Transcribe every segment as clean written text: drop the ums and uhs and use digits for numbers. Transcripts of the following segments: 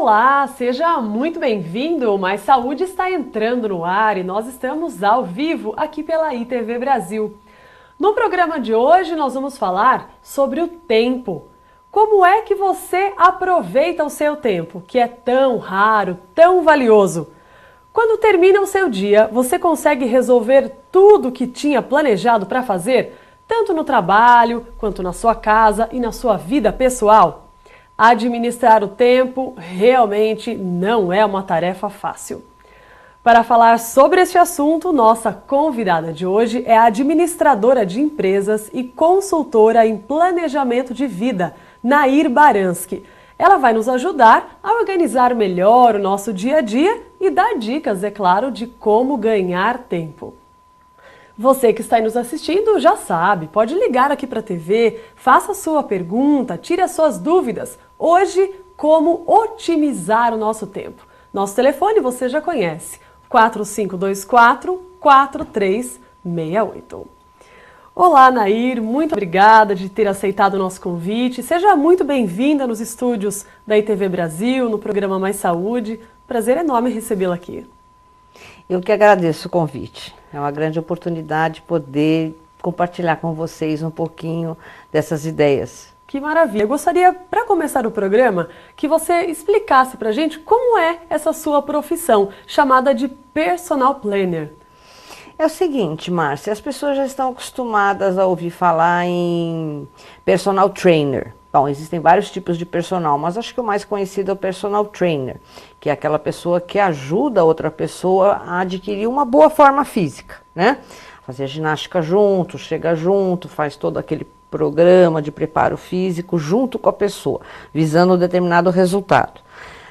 Olá, seja muito bem-vindo. Mais Saúde está entrando no ar e nós estamos ao vivo aqui pela ITV Brasil. No programa de hoje nós vamos falar sobre o tempo. Como é que você aproveita o seu tempo, que é tão raro, tão valioso? Quando termina o seu dia, você consegue resolver tudo o que tinha planejado para fazer, tanto no trabalho, quanto na sua casa e na sua vida pessoal? Administrar o tempo realmente não é uma tarefa fácil. Para falar sobre este assunto, nossa convidada de hoje é a administradora de empresas e consultora em planejamento de vida, Nair Baranski. Ela vai nos ajudar a organizar melhor o nosso dia a dia e dar dicas, é claro, de como ganhar tempo. Você que está aí nos assistindo já sabe, pode ligar aqui para a TV, faça a sua pergunta, tire as suas dúvidas. Hoje, como otimizar o nosso tempo? Nosso telefone você já conhece, 4524-4368. Olá, Nair, muito obrigada de ter aceitado o nosso convite. Seja muito bem-vinda nos estúdios da ITV Brasil, no programa Mais Saúde. Prazer enorme recebê-la aqui. Eu que agradeço o convite. É uma grande oportunidade poder compartilhar com vocês um pouquinho dessas ideias. Que maravilha! Eu gostaria, para começar o programa, que você explicasse para a gente como é essa sua profissão, chamada de personal planner. É o seguinte, Márcia, as pessoas já estão acostumadas a ouvir falar em personal trainer. Bom, existem vários tipos de personal, mas acho que o mais conhecido é o personal trainer, que é aquela pessoa que ajuda a outra pessoa a adquirir uma boa forma física, né? Fazer ginástica junto, chega junto, faz todo aquele programa de preparo físico junto com a pessoa, visando um determinado resultado.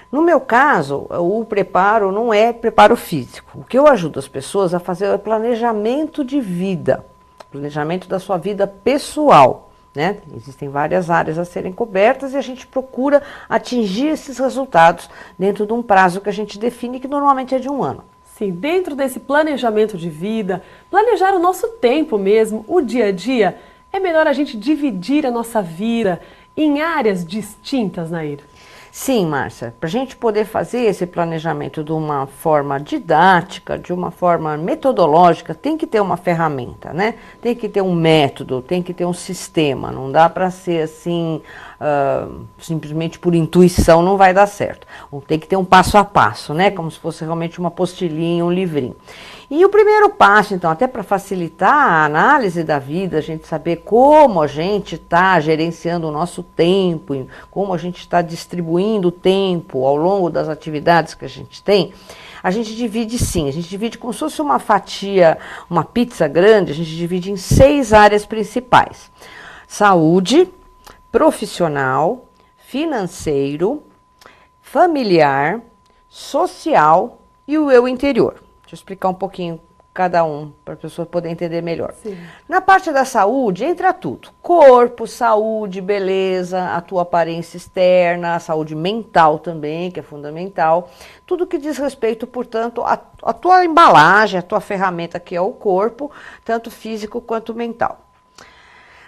No meu caso, o preparo não é preparo físico. O que eu ajudo as pessoas a fazer é o planejamento de vida, planejamento da sua vida pessoal. Né? Existem várias áreas a serem cobertas e a gente procura atingir esses resultados dentro de um prazo que a gente define, que normalmente é de 1 ano. Sim, dentro desse planejamento de vida, planejar o nosso tempo mesmo, o dia a dia, é melhor a gente dividir a nossa vida em áreas distintas, Nair? Sim, Márcia, para a gente poder fazer esse planejamento de uma forma didática, de uma forma metodológica, tem que ter uma ferramenta, né? Tem que ter um método, tem que ter um sistema, não dá para ser assim, simplesmente por intuição, não vai dar certo. Tem que ter um passo a passo, né? Como se fosse realmente uma apostilinha, um livrinho. E o primeiro passo, então, até para facilitar a análise da vida, a gente saber como a gente está gerenciando o nosso tempo, como a gente está distribuindo o tempo ao longo das atividades que a gente tem, a gente divide sim, a gente divide como se fosse uma fatia, uma pizza grande, a gente divide em 6 áreas principais: saúde, profissional, financeiro, familiar, social e o eu interior. Deixa eu explicar um pouquinho cada um, para a pessoa poder entender melhor. Sim. Na parte da saúde, entra tudo. Corpo, saúde, beleza, a tua aparência externa, a saúde mental também, que é fundamental. Tudo que diz respeito, portanto, à tua embalagem, à tua ferramenta, que é o corpo, tanto físico quanto mental.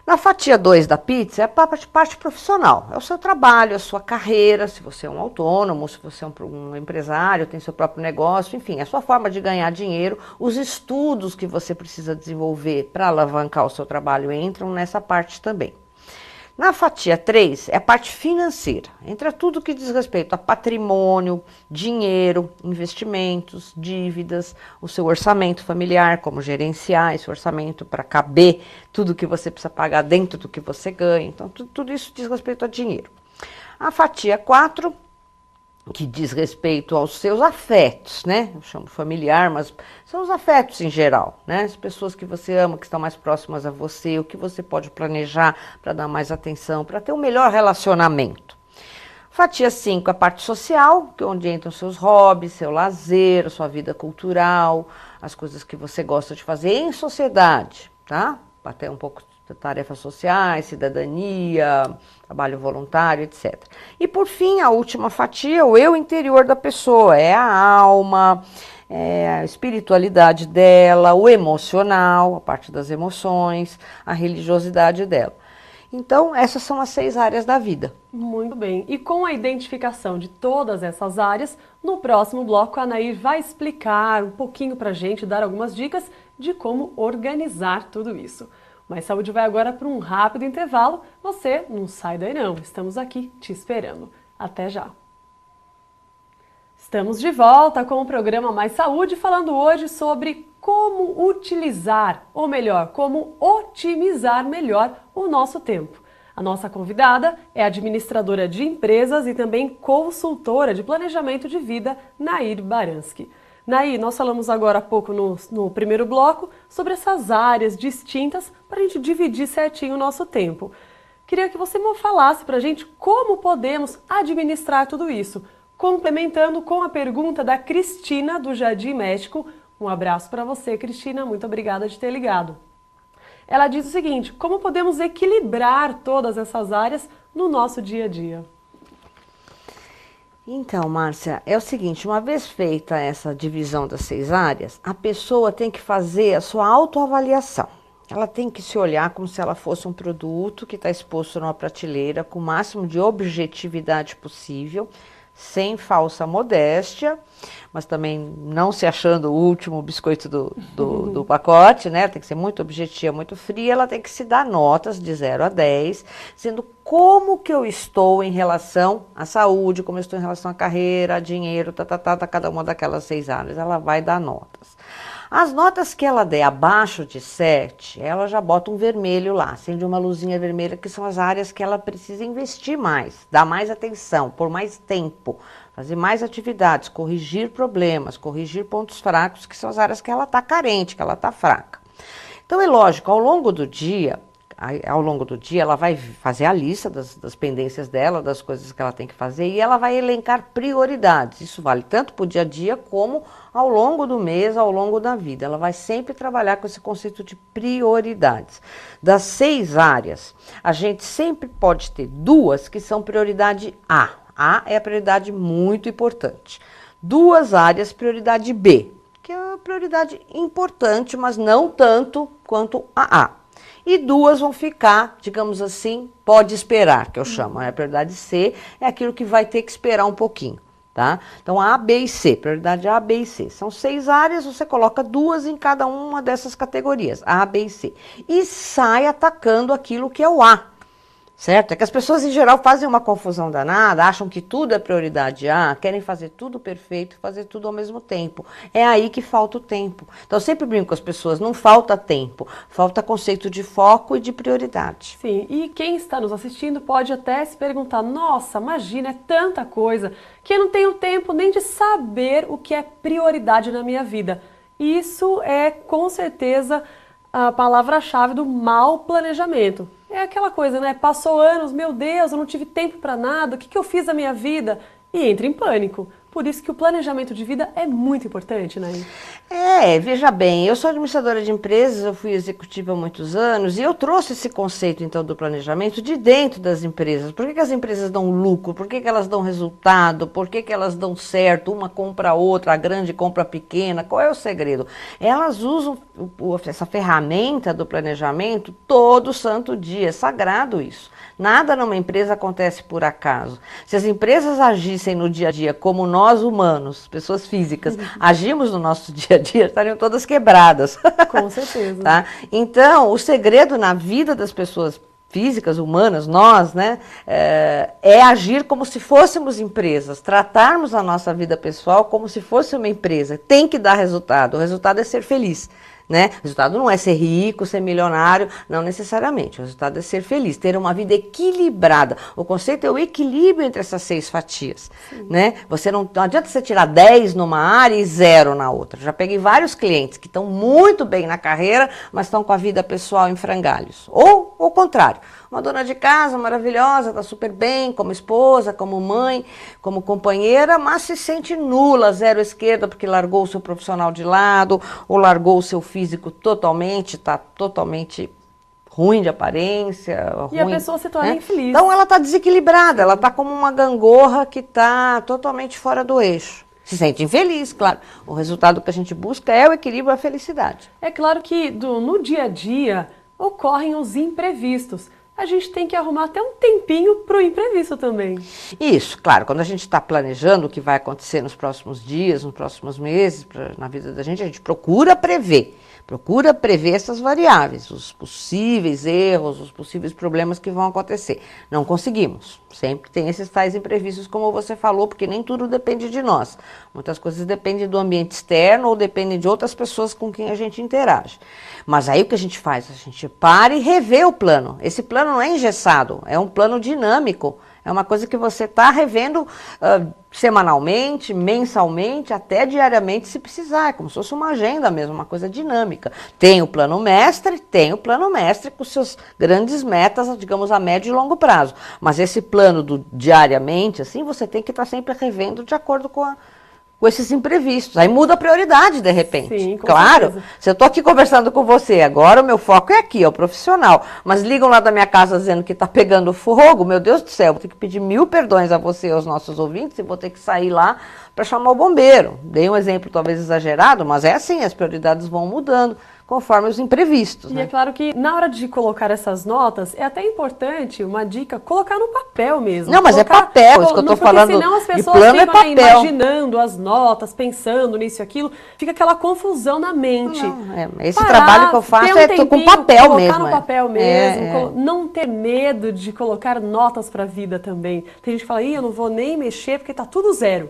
Na fatia 2 da pizza é a parte profissional, é o seu trabalho, a sua carreira, se você é um autônomo, se você é um empresário, tem seu próprio negócio, enfim, a sua forma de ganhar dinheiro, os estudos que você precisa desenvolver para alavancar o seu trabalho entram nessa parte também. Na fatia 3 é a parte financeira, entra tudo que diz respeito a patrimônio, dinheiro, investimentos, dívidas, o seu orçamento familiar, como gerenciar esse orçamento para caber tudo que você precisa pagar dentro do que você ganha. Então, tudo isso diz respeito a dinheiro. A fatia 4, que diz respeito aos seus afetos, né? Eu chamo familiar, mas são os afetos em geral, né? As pessoas que você ama, que estão mais próximas a você, o que você pode planejar para dar mais atenção, para ter um melhor relacionamento. Fatia 5, a parte social, que é onde entram seus hobbies, seu lazer, a sua vida cultural, as coisas que você gosta de fazer em sociedade, tá? Até um pouco de tarefas sociais, cidadania, trabalho voluntário, etc. E por fim, a última fatia, o eu interior da pessoa, é a alma, é a espiritualidade dela, o emocional, a parte das emoções, a religiosidade dela. Então, essas são as 6 áreas da vida. Muito bem. E com a identificação de todas essas áreas, no próximo bloco a Anaí vai explicar um pouquinho pra gente, dar algumas dicas de como organizar tudo isso. Mais Saúde vai agora para um rápido intervalo. Você não sai daí não, estamos aqui te esperando. Até já! Estamos de volta com o programa Mais Saúde, falando hoje sobre como utilizar, ou melhor, como otimizar melhor o nosso tempo. A nossa convidada é administradora de empresas e também consultora de planejamento de vida, Nair Baranski. Nair, nós falamos agora há pouco no primeiro bloco sobre essas áreas distintas para a gente dividir certinho o nosso tempo. Queria que você falasse para a gente como podemos administrar tudo isso, complementando com a pergunta da Cristina, do Jardim México. Um abraço para você, Cristina, muito obrigada de ter ligado. Ela diz o seguinte: como podemos equilibrar todas essas áreas no nosso dia a dia? Então, Márcia, é o seguinte, uma vez feita essa divisão das 6 áreas, a pessoa tem que fazer a sua autoavaliação. Ela tem que se olhar como se ela fosse um produto que está exposto numa prateleira com o máximo de objetividade possível, sem falsa modéstia, mas também não se achando o último biscoito do pacote, né? Tem que ser muito objetiva, muito fria. Ela tem que se dar notas de 0 a 10, dizendo como que eu estou em relação à saúde, como eu estou em relação à carreira, a dinheiro, cada uma daquelas 6 áreas. Ela vai dar notas. As notas que ela der abaixo de 7, ela já bota um vermelho lá, acende uma luzinha vermelha, que são as áreas que ela precisa investir mais, dar mais atenção, por mais tempo, fazer mais atividades, corrigir problemas, corrigir pontos fracos, que são as áreas que ela está carente, que ela está fraca. Então é lógico, ao longo do dia ela vai fazer a lista das pendências dela, das coisas que ela tem que fazer, e ela vai elencar prioridades. Isso vale tanto para o dia a dia como ao longo do mês, ao longo da vida. Ela vai sempre trabalhar com esse conceito de prioridades. Das 6 áreas, a gente sempre pode ter 2 que são prioridade A. A é a prioridade muito importante. 2 áreas, prioridade B, que é a prioridade importante, mas não tanto quanto a A. E 2 vão ficar, digamos assim, pode esperar, que eu chamo. A prioridade C é aquilo que vai ter que esperar um pouquinho, tá? Então, A, B e C, prioridade A, B e C. São 6 áreas, você coloca 2 em cada uma dessas categorias, A, B e C. E sai atacando aquilo que é o A. Certo? É que as pessoas, em geral, fazem uma confusão danada, acham que tudo é prioridade A, querem fazer tudo perfeito, fazer tudo ao mesmo tempo. É aí que falta o tempo. Então, eu sempre brinco com as pessoas, não falta tempo, falta conceito de foco e de prioridade. Sim, e quem está nos assistindo pode até se perguntar, nossa, imagina, é tanta coisa, que eu não tenho tempo nem de saber o que é prioridade na minha vida. Isso é, com certeza, a palavra-chave do mau planejamento. É aquela coisa, né? Passou anos, meu Deus, eu não tive tempo para nada, o que eu fiz na minha vida? E entra em pânico. Por isso que o planejamento de vida é muito importante, né? Veja bem, eu sou administradora de empresas, eu fui executiva há muitos anos e eu trouxe esse conceito, então, do planejamento de dentro das empresas. Por que as empresas dão lucro? Por que elas dão resultado? Por que elas dão certo? Uma compra a outra, a grande compra a pequena. Qual é o segredo? Elas usam essa ferramenta do planejamento todo santo dia. É sagrado isso. Nada numa empresa acontece por acaso. Se as empresas agissem no dia a dia como nós humanos, pessoas físicas, agimos no nosso dia a dia, estariam todas quebradas. Com certeza. Tá? Então, o segredo na vida das pessoas físicas, humanas, nós, né, é agir como se fôssemos empresas, tratarmos a nossa vida pessoal como se fosse uma empresa. Tem que dar resultado. O resultado é ser feliz. Né? O resultado não é ser rico, ser milionário, não necessariamente. O resultado é ser feliz, ter uma vida equilibrada. O conceito é o equilíbrio entre essas 6 fatias. Né? Você não adianta você tirar 10 numa área e 0 na outra. Já peguei vários clientes que estão muito bem na carreira, mas estão com a vida pessoal em frangalhos. Ou o contrário. Uma dona de casa maravilhosa, está super bem, como esposa, como mãe, como companheira, mas se sente nula, 0 à esquerda, porque largou o seu profissional de lado, ou largou o seu físico totalmente, está totalmente ruim de aparência. E a pessoa se torna infeliz. Então ela está desequilibrada, ela está como uma gangorra que está totalmente fora do eixo. Se sente infeliz, claro. O resultado que a gente busca é o equilíbrio e a felicidade. É claro que no dia a dia ocorrem os imprevistos. a gente tem que arrumar até um tempinho para o imprevisto também. Isso, claro, quando a gente está planejando o que vai acontecer nos próximos dias, nos próximos meses, na vida da gente procura prever. Procura prever essas variáveis, os possíveis erros, os possíveis problemas que vão acontecer. Não conseguimos. Sempre tem esses tais imprevistos, como você falou, porque nem tudo depende de nós. Muitas coisas dependem do ambiente externo ou dependem de outras pessoas com quem a gente interage. Mas aí o que a gente faz? A gente para e revê o plano. Esse plano não é engessado, é um plano dinâmico. É uma coisa que você está revendo semanalmente, mensalmente, até diariamente, se precisar. É como se fosse uma agenda mesmo, uma coisa dinâmica. Tem o plano mestre com seus grandes metas, digamos, a médio e longo prazo. Mas esse plano do diariamente, assim, você tem que estar sempre revendo de acordo com esses imprevistos. Aí muda a prioridade, de repente. Sim, com claro, certeza. se eu estou aqui conversando com você, agora o meu foco é aqui, é o profissional. Mas ligam lá da minha casa dizendo que está pegando fogo, meu Deus do céu, vou ter que pedir 1000 perdões a você e aos nossos ouvintes e vou ter que sair lá para chamar o bombeiro. Dei um exemplo talvez exagerado, mas é assim, as prioridades vão mudando conforme os imprevistos. E né? é claro que na hora de colocar essas notas, é até importante, uma dica, colocar no papel mesmo. Não, mas colocar, é papel, isso que eu estou falando. Porque senão as de pessoas plano ficam é aí papel. imaginando as notas, pensando nisso e aquilo, fica aquela confusão na mente. Não, esse Parar, trabalho que eu faço ter um com tempinho, papel colocar mesmo. no papel mesmo, É. não ter medo de colocar notas para a vida também. Tem gente que fala, eu não vou nem mexer porque tá tudo zero.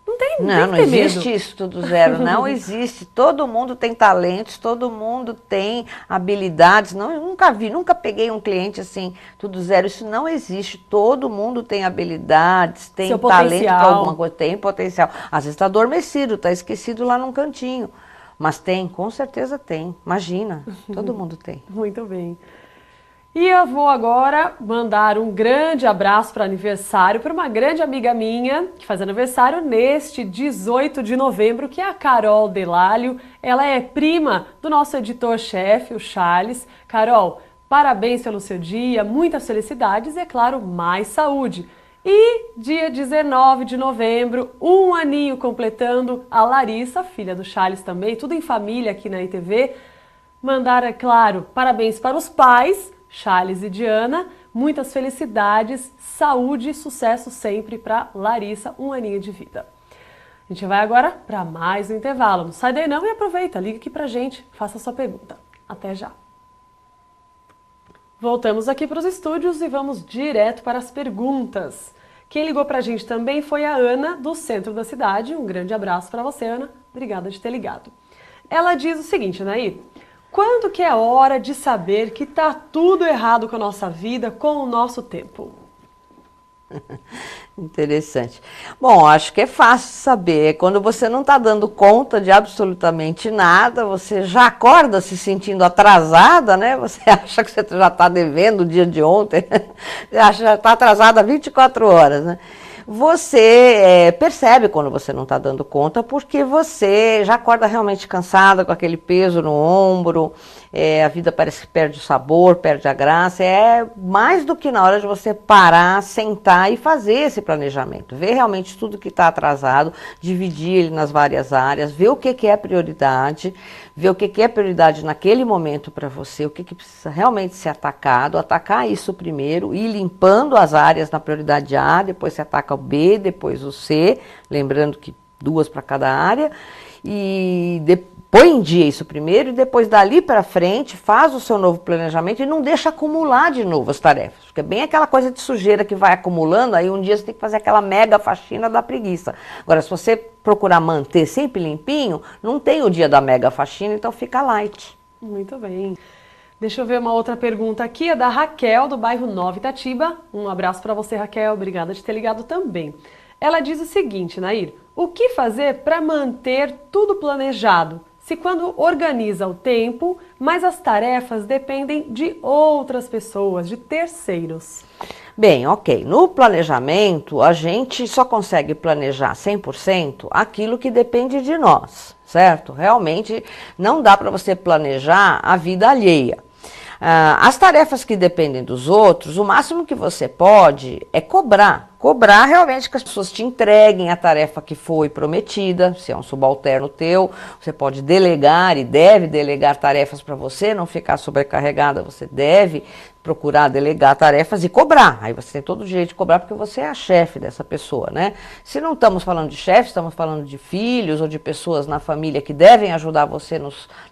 Não tem Não que ter existe medo. isso tudo zero, não existe. Todo mundo tem talentos, todo mundo tem habilidades. Não, eu nunca peguei um cliente assim, tudo zero. Isso não existe. Todo mundo tem habilidades, tem Seu talento para potencial. alguma coisa, tem potencial. Às vezes está adormecido, está esquecido lá num cantinho. Mas tem, com certeza tem. Imagina, todo mundo tem. Muito bem. E eu vou agora mandar um grande abraço para aniversário para uma grande amiga minha que faz aniversário neste 18 de novembro, que é a Carol Delálio. Ela é prima do nosso editor-chefe, o Charles. Carol, parabéns pelo seu dia, muitas felicidades e, é claro, mais saúde. E dia 19 de novembro, um aninho completando, a Larissa, filha do Charles também, tudo em família aqui na ITV. Mandar, é claro, parabéns para os pais, Charles e Diana, muitas felicidades, saúde e sucesso sempre para Larissa, um aninho de vida. A gente vai agora para mais um intervalo. Não sai daí não e aproveita, liga aqui pra gente, faça a sua pergunta. Até já. Voltamos aqui para os estúdios e vamos direto para as perguntas. Quem ligou pra gente também foi a Ana, do centro da cidade. Um grande abraço para você, Ana. Obrigada de ter ligado. Ela diz o seguinte, Nair. Quando que é hora de saber que tá tudo errado com a nossa vida, com o nosso tempo? Interessante. Bom, acho que é fácil saber. Quando você não está dando conta de absolutamente nada, você já acorda se sentindo atrasada, né? Você acha que você já está devendo o dia de ontem, você acha que já está atrasada 24 horas, né? Você percebe quando você não está dando conta, porque você já acorda realmente cansada, com aquele peso no ombro, a vida parece que perde o sabor, perde a graça. É mais do que na hora de você parar, sentar e fazer esse planejamento. Ver realmente tudo que está atrasado, dividir ele nas várias áreas, ver o que é prioridade, ver o que é prioridade naquele momento para você, o que precisa realmente ser atacado, atacar isso primeiro, ir limpando as áreas na prioridade A, depois você ataca o B, depois o C, lembrando que 2 para cada área, e põe em dia isso primeiro e depois dali para frente faz o seu novo planejamento e não deixa acumular de novo as tarefas, porque é bem aquela coisa de sujeira que vai acumulando, aí um dia você tem que fazer aquela mega faxina da preguiça. Agora, se você procurar manter sempre limpinho, não tem o dia da mega faxina, então fica light. Muito bem. Deixa eu ver uma outra pergunta aqui, é da Raquel, do bairro Nova Itatiba. Um abraço para você, Raquel, obrigada de ter ligado também. Ela diz o seguinte, Nair, o que fazer para manter tudo planejado? Se quando organiza o tempo, mas as tarefas dependem de outras pessoas, de terceiros. Bem, ok. No planejamento, a gente só consegue planejar 100% aquilo que depende de nós, certo? Realmente não dá para você planejar a vida alheia. As tarefas que dependem dos outros, o máximo que você pode é cobrar. Cobrar realmente que as pessoas te entreguem a tarefa que foi prometida. Se é um subalterno teu, você pode delegar e deve delegar tarefas para você, não ficar sobrecarregada, você deve procurar delegar tarefas e cobrar. Aí você tem todo o direito de cobrar porque você é a chefe dessa pessoa, né? Se não estamos falando de chefe, estamos falando de filhos ou de pessoas na família que devem ajudar você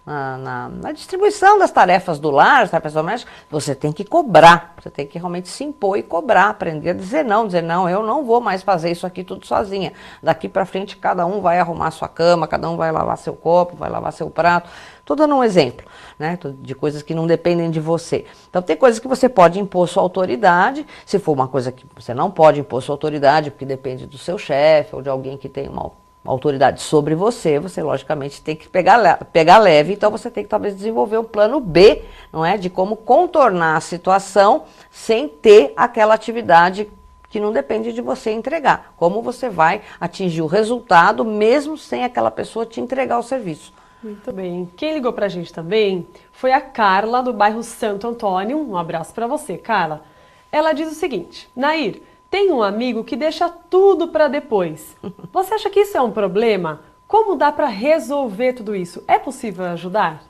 na distribuição das tarefas do lar, das tarefas domésticas, você tem que cobrar. Você tem que realmente se impor e cobrar, aprender a dizer não, eu não vou mais fazer isso aqui tudo sozinha. Daqui para frente cada um vai arrumar sua cama, cada um vai lavar seu copo, vai lavar seu prato. Estou dando um exemplo, né, de coisas que não dependem de você. Então, tem coisas que você pode impor sua autoridade, se for uma coisa que você não pode impor sua autoridade, porque depende do seu chefe ou de alguém que tem uma autoridade sobre você, você logicamente tem que pegar leve, então você tem que talvez desenvolver um plano B, não é, de como contornar a situação sem ter aquela atividade que não depende de você entregar. Como você vai atingir o resultado mesmo sem aquela pessoa te entregar o serviço. Muito bem. Quem ligou pra gente também foi a Carla, do bairro Santo Antônio. Um abraço para você, Carla. Ela diz o seguinte: Nair, tem um amigo que deixa tudo para depois. Você acha que isso é um problema? Como dá para resolver tudo isso? É possível ajudar?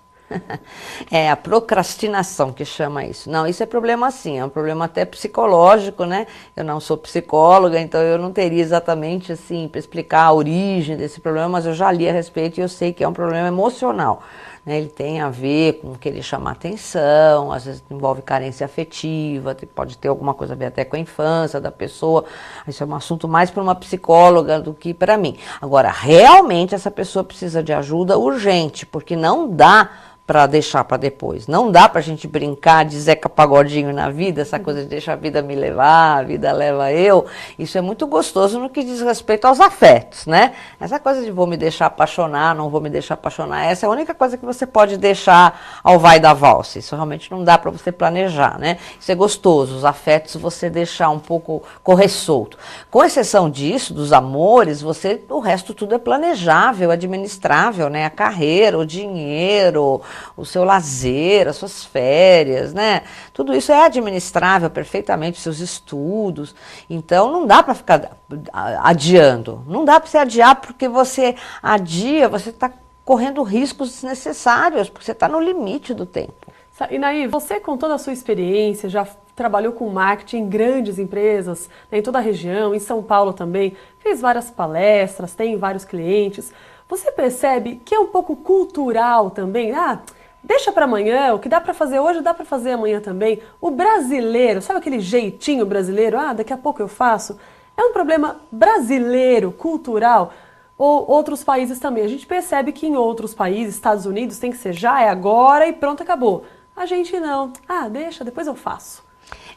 É a procrastinação que chama isso. Não, isso é problema sim, é um problema até psicológico, né? Eu não sou psicóloga, então eu não teria exatamente assim para explicar a origem desse problema, mas eu já li a respeito e eu sei que é um problema emocional, né? Ele tem a ver com querer chamar atenção, às vezes envolve carência afetiva, pode ter alguma coisa a ver até com a infância da pessoa. Isso é um assunto mais para uma psicóloga do que para mim. Agora, realmente essa pessoa precisa de ajuda urgente, porque não dá para deixar para depois. Não dá para a gente brincar de Zeca Pagodinho na vida, essa coisa de deixar a vida me levar, a vida leva eu. Isso é muito gostoso no que diz respeito aos afetos, né? Essa coisa de vou me deixar apaixonar, não vou me deixar apaixonar, essa é a única coisa que você pode deixar ao vai da valsa. Isso realmente não dá para você planejar, né? Isso é gostoso, os afetos você deixar um pouco correr solto. Com exceção disso, dos amores, o resto tudo é planejável, administrável, né? A carreira, o dinheiro, o seu lazer, as suas férias, né? Tudo isso é administrável perfeitamente, os seus estudos. Então, não dá para ficar adiando. Não dá para você adiar porque você adia, você está correndo riscos desnecessários, porque você está no limite do tempo. E Nair, você com toda a sua experiência, já trabalhou com marketing em grandes empresas, né, em toda a região, em São Paulo também, fez várias palestras, tem vários clientes. Você percebe que é um pouco cultural também? Deixa para amanhã, o que dá para fazer hoje dá para fazer amanhã também. O brasileiro, sabe aquele jeitinho brasileiro? Daqui a pouco eu faço. É um problema brasileiro, cultural, ou outros países também. A gente percebe que em outros países, Estados Unidos, tem que ser já, é agora e pronto, acabou. A gente não. Deixa, depois eu faço.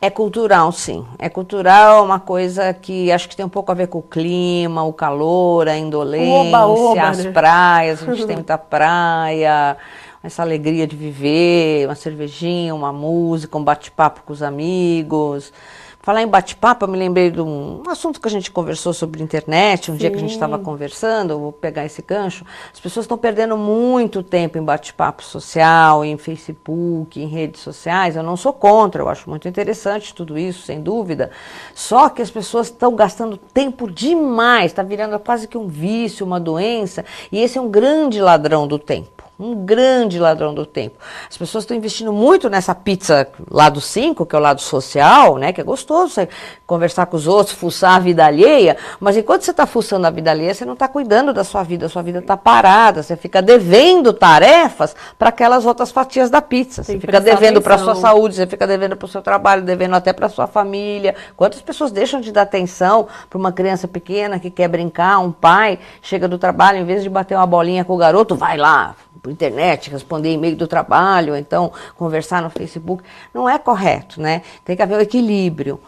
É cultural, sim. É cultural, uma coisa que acho que tem um pouco a ver com o clima, o calor, a indolência, oba-oba, as né? praias, a gente tem muita praia, essa alegria de viver, uma cervejinha, uma música, um bate-papo com os amigos. Falar em bate-papo, eu me lembrei de um assunto que a gente conversou sobre internet, um dia que a gente estava conversando, eu vou pegar esse gancho. As pessoas estão perdendo muito tempo em bate-papo social, em Facebook, em redes sociais. Eu não sou contra, eu acho muito interessante tudo isso, sem dúvida. Só que as pessoas estão gastando tempo demais, está virando quase que um vício, uma doença, e esse é um grande ladrão do tempo. Um grande ladrão do tempo. As pessoas estão investindo muito nessa pizza lado 5, que é o lado social, né? Que é gostoso você conversar com os outros, fuçar a vida alheia, mas enquanto você está fuçando a vida alheia, você não está cuidando da sua vida está parada, você fica devendo tarefas para aquelas outras fatias da pizza. Você fica devendo para a sua saúde, você fica devendo para o seu trabalho, devendo até para a sua família. Quantas pessoas deixam de dar atenção para uma criança pequena que quer brincar, um pai chega do trabalho, em vez de bater uma bolinha com o garoto, vai lá por internet, responder e-mail do trabalho, ou então conversar no Facebook. Não é correto, né? Tem que haver um equilíbrio.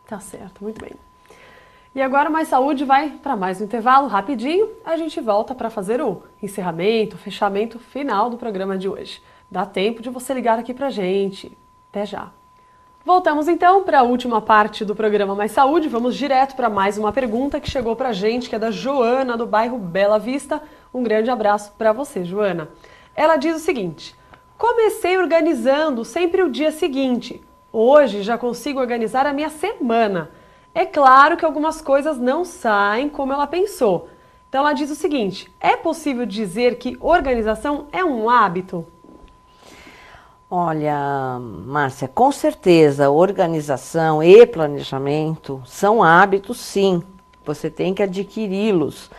Tá certo, muito bem. E agora Mais Saúde vai para mais um intervalo rapidinho. A gente volta para fazer o encerramento, o fechamento final do programa de hoje. Dá tempo de você ligar aqui pra gente. Até já. Voltamos então para a última parte do programa Mais Saúde. Vamos direto para mais uma pergunta que chegou pra gente, que é da Joana, do bairro Bela Vista. Um grande abraço para você, Joana. Ela diz o seguinte: comecei organizando sempre o dia seguinte. Hoje já consigo organizar a minha semana. É claro que algumas coisas não saem como ela pensou. Então ela diz o seguinte: é possível dizer que organização é um hábito? Olha, Márcia, com certeza, organização e planejamento são hábitos, sim. Você tem que adquiri-los.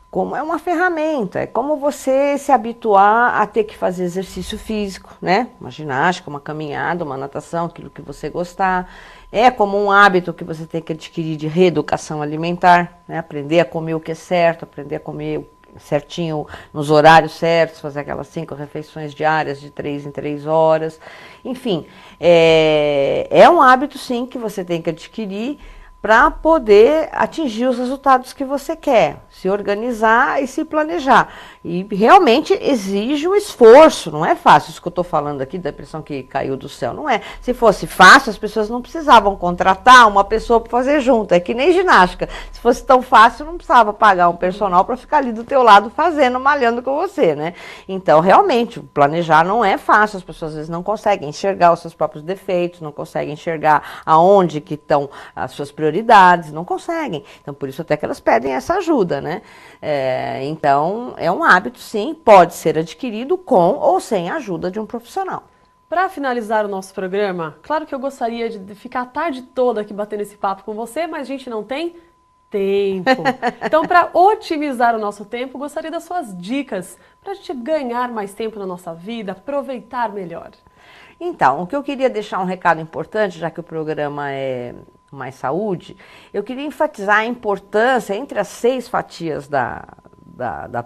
Como é uma ferramenta, é como você se habituar a ter que fazer exercício físico, né? Uma ginástica, uma caminhada, uma natação, aquilo que você gostar. É como um hábito que você tem que adquirir de reeducação alimentar, né? Aprender a comer o que é certo, aprender a comer certinho nos horários certos, fazer aquelas 5 refeições diárias de 3 em 3 horas. Enfim, é um hábito sim que você tem que adquirir para poder atingir os resultados que você quer, se organizar e se planejar. E realmente exige um esforço, não é fácil. Isso que eu estou falando aqui, da pressão que caiu do céu, não é. Se fosse fácil, as pessoas não precisavam contratar uma pessoa para fazer junto. É que nem ginástica. Se fosse tão fácil, não precisava pagar um personal para ficar ali do teu lado fazendo, malhando com você, né? Então, realmente, planejar não é fácil. As pessoas às vezes não conseguem enxergar os seus próprios defeitos, não conseguem enxergar aonde que estão as suas prioridades, não conseguem. Então, por isso até que elas pedem essa ajuda, né? Então, é um hábito, sim, pode ser adquirido com ou sem a ajuda de um profissional. Para finalizar o nosso programa, claro que eu gostaria de ficar a tarde toda aqui batendo esse papo com você, mas a gente não tem tempo. Então, para otimizar o nosso tempo, gostaria das suas dicas para a gente ganhar mais tempo na nossa vida, aproveitar melhor. Então, o que eu queria deixar um recado importante, já que o programa é Mais Saúde, eu queria enfatizar a importância entre as 6 fatias da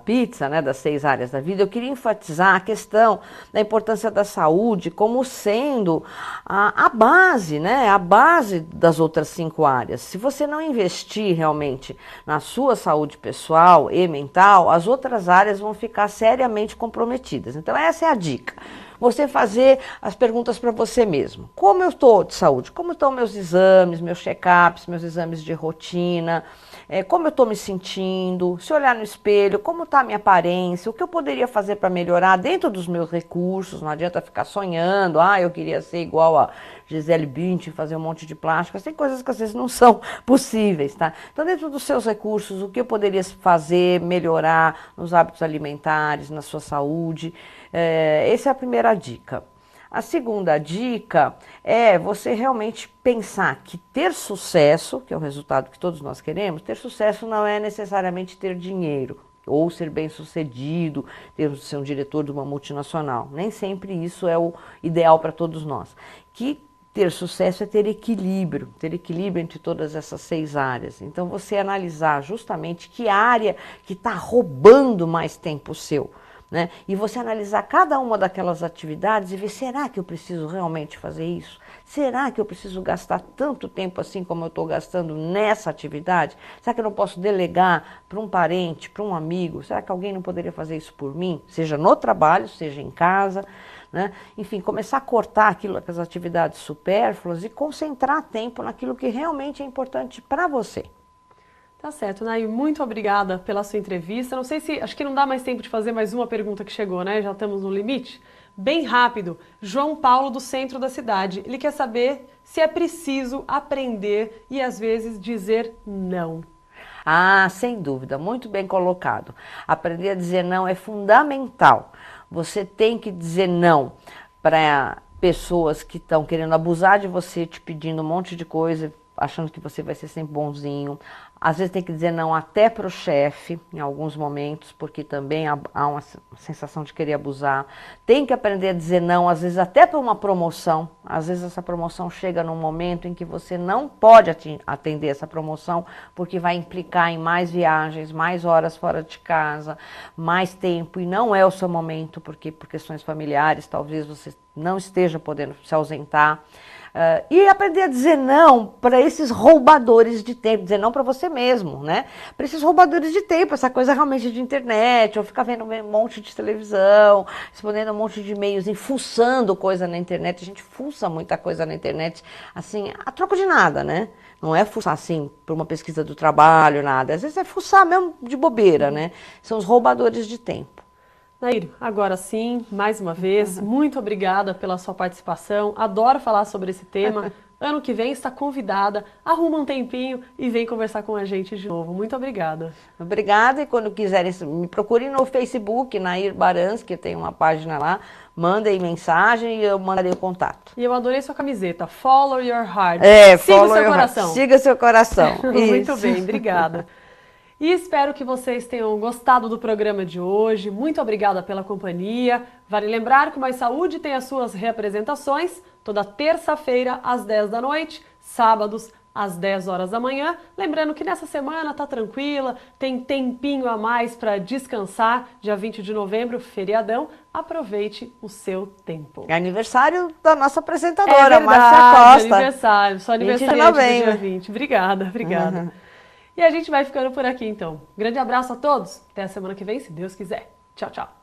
pizza, né, das 6 áreas da vida. Eu queria enfatizar a questão da importância da saúde como sendo a base, né, a base das outras 5 áreas. Se você não investir realmente na sua saúde pessoal e mental, as outras áreas vão ficar seriamente comprometidas. Então essa é a dica. Você fazer as perguntas para você mesmo. Como eu estou de saúde? Como estão meus exames, meus check-ups, meus exames de rotina? Como eu estou me sentindo? Se olhar no espelho, como está a minha aparência? O que eu poderia fazer para melhorar dentro dos meus recursos? Não adianta ficar sonhando, eu queria ser igual a Gisele Bündchen, fazer um monte de plásticas. Tem coisas que às vezes não são possíveis, tá? Então, dentro dos seus recursos, o que eu poderia fazer, melhorar nos hábitos alimentares, na sua saúde? Essa é a primeira dica. A segunda dica é você realmente pensar que ter sucesso, que é o resultado que todos nós queremos, ter sucesso não é necessariamente ter dinheiro ou ser bem-sucedido, ser um diretor de uma multinacional. Nem sempre isso é o ideal para todos nós. Que ter sucesso é ter equilíbrio entre todas essas 6 áreas. Então, você analisar justamente que área que está roubando mais tempo seu. Né? E você analisar cada uma daquelas atividades e ver, será que eu preciso realmente fazer isso? Será que eu preciso gastar tanto tempo assim como eu estou gastando nessa atividade? Será que eu não posso delegar para um parente, para um amigo? Será que alguém não poderia fazer isso por mim? Seja no trabalho, seja em casa, né? Enfim, começar a cortar aquelas atividades supérfluas e concentrar tempo naquilo que realmente é importante para você. Tá certo, Nay, muito obrigada pela sua entrevista. Não sei se, acho que não dá mais tempo de fazer mais uma pergunta que chegou, né? Já estamos no limite. Bem rápido, João Paulo do centro da cidade. Ele quer saber se é preciso aprender e às vezes dizer não. Sem dúvida, muito bem colocado. Aprender a dizer não é fundamental. Você tem que dizer não para pessoas que estão querendo abusar de você, te pedindo um monte de coisa, achando que você vai ser sempre bonzinho. Às vezes tem que dizer não até para o chefe, em alguns momentos, porque também há uma sensação de querer abusar. Tem que aprender a dizer não, às vezes até para uma promoção. Às vezes essa promoção chega num momento em que você não pode atender essa promoção, porque vai implicar em mais viagens, mais horas fora de casa, mais tempo, e não é o seu momento, porque por questões familiares talvez você não esteja podendo se ausentar. E aprender a dizer não para esses roubadores de tempo, dizer não para você mesmo, né? Para esses roubadores de tempo, essa coisa realmente de internet, ou ficar vendo um monte de televisão, respondendo um monte de e-mails, fuçando coisa na internet. A gente fuça muita coisa na internet, assim, a troco de nada, né? Não é fuçar assim por uma pesquisa do trabalho, nada. Às vezes é fuçar mesmo de bobeira, né? São os roubadores de tempo. Nair, agora sim, mais uma vez, muito obrigada pela sua participação. Adoro falar sobre esse tema. ano que vem está convidada, arruma um tempinho e vem conversar com a gente de novo. Muito obrigada. Obrigada, e quando quiserem, me procurem no Facebook, Nair Barans, que tem uma página lá, mandem mensagem e eu mandarei o contato. E eu adorei sua camiseta, Follow Your Heart. Siga o seu coração. Siga seu coração. Muito bem, obrigada. E espero que vocês tenham gostado do programa de hoje. Muito obrigada pela companhia. Vale lembrar que o Mais Saúde tem as suas reapresentações toda terça-feira às 10 da noite, sábados às 10 horas da manhã. Lembrando que nessa semana tá tranquila, tem tempinho a mais para descansar. Dia 20 de novembro, feriadão. Aproveite o seu tempo. É aniversário da nossa apresentadora, verdade, Márcia Costa. Aniversário, só aniversário do dia 20. Obrigada, obrigada. Uhum. E a gente vai ficando por aqui então. Grande abraço a todos. Até a semana que vem, se Deus quiser. Tchau, tchau.